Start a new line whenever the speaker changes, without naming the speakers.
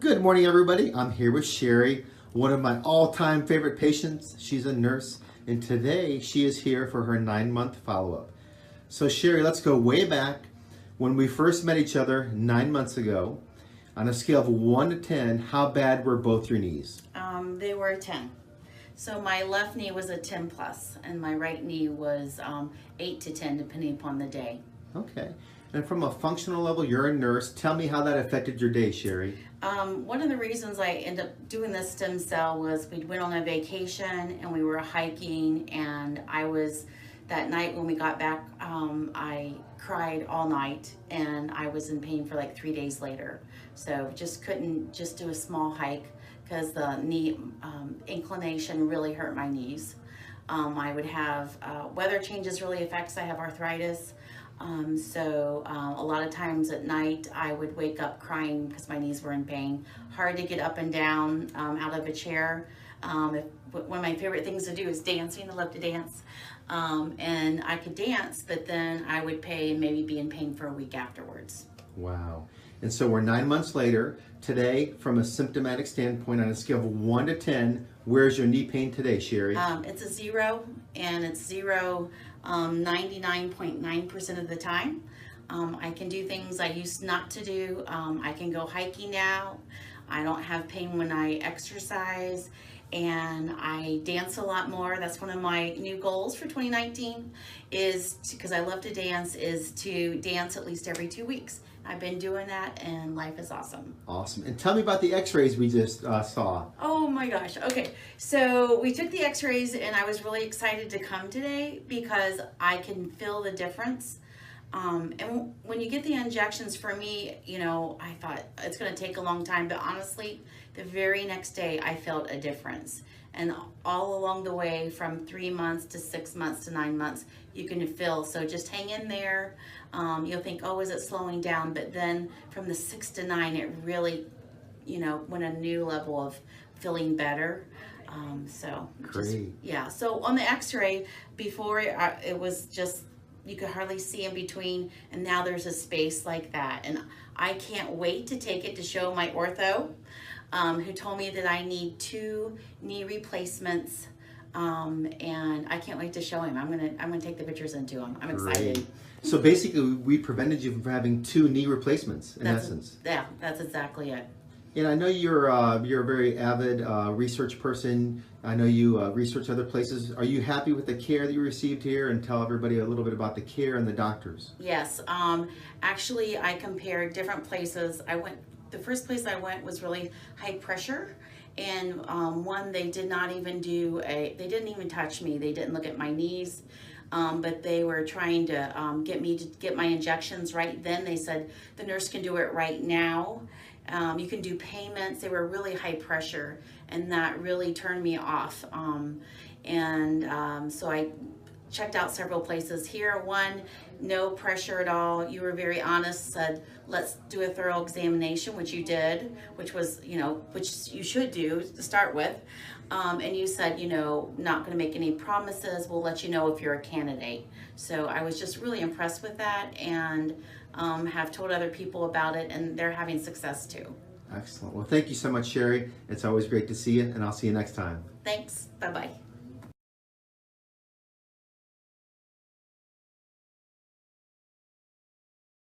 Good morning, everybody. I'm here with Sherri, one of my all-time favorite patients. She's a nurse, and today she is here for her 9-month follow-up. So Sherri, let's go way back when we first met each other 9 months ago. On a scale of 1 to 10, how bad were both your knees?
They were a 10. So my left knee was a 10 plus, and my right knee was 8 to 10, depending upon the day.
Okay. And from a functional level, you're a nurse. Tell me how that affected your day, Sherri.
One of the reasons I ended up doing this stem cell was we went on a vacation and we were hiking, and that night when we got back, I cried all night and I was in pain for like 3 days later. So just couldn't just do a small hike because the knee inclination really hurt my knees. I would have weather changes really affects. I have arthritis. So a lot of times at night I would wake up crying because my knees were in pain. Hard to get up and down out of a chair. One of my favorite things to do is dancing. I love to dance. And I could dance, but then I would pay and maybe be in pain for a week afterwards.
Wow. And so we're 9 months later. Today, from a symptomatic standpoint, on a scale of 1 to 10, where's your knee pain today, Sherri?
It's a 0, and it's 0 99.9% of the time. I can do things I used not to do. I can go hiking now. I don't have pain when I exercise, and I dance a lot more. That's one of my new goals for 2019 because I love to dance, is to dance at least every 2 weeks. I've been doing that, and life is awesome.
Awesome. And tell me about the x-rays we just saw.
Oh my gosh. Okay. So we took the x-rays, and I was really excited to come today because I can feel the difference. And when you get the injections, for me, I thought it's going to take a long time, but honestly, the very next day I felt a difference. And all along the way, from 3 months to 6 months to 9 months, you can feel. So just hang in there. You'll think, oh, is it slowing down? But then from the 6 to 9, it really, went a new level of feeling better.
Great.
Yeah. So on the x-ray, before it was just, you could hardly see in between, and now there's a space like that. And I can't wait to take it to show my ortho, who told me that I need 2 knee replacements, and I can't wait to show him. I'm gonna take the pictures into him. I'm excited.
Great. So basically, we prevented you from having 2 knee replacements, in essence.
Yeah, that's exactly it.
And I know you're a very avid research person. I know you research other places. Are you happy with the care that you received here? And tell everybody a little bit about the care and the doctors.
Yes. Actually, I compared different places. The first place I went was really high pressure. And one, they did not even they didn't even touch me. They didn't look at my knees. But they were trying to get me to get my injections right then. They said, the nurse can do it right now. You can do payments. They were really high pressure, and that really turned me off. So I checked out several places. Here, one, no pressure at all. You were very honest, said, let's do a thorough examination, which you did, which was, which you should do to start with. And you said, not going to make any promises. We'll let you know if you're a candidate. So I was just really impressed with that, and have told other people about it, and they're having success too.
Excellent. Well, thank you so much, Sherri. It's always great to see you, and I'll see you next time.
Thanks. Bye-bye.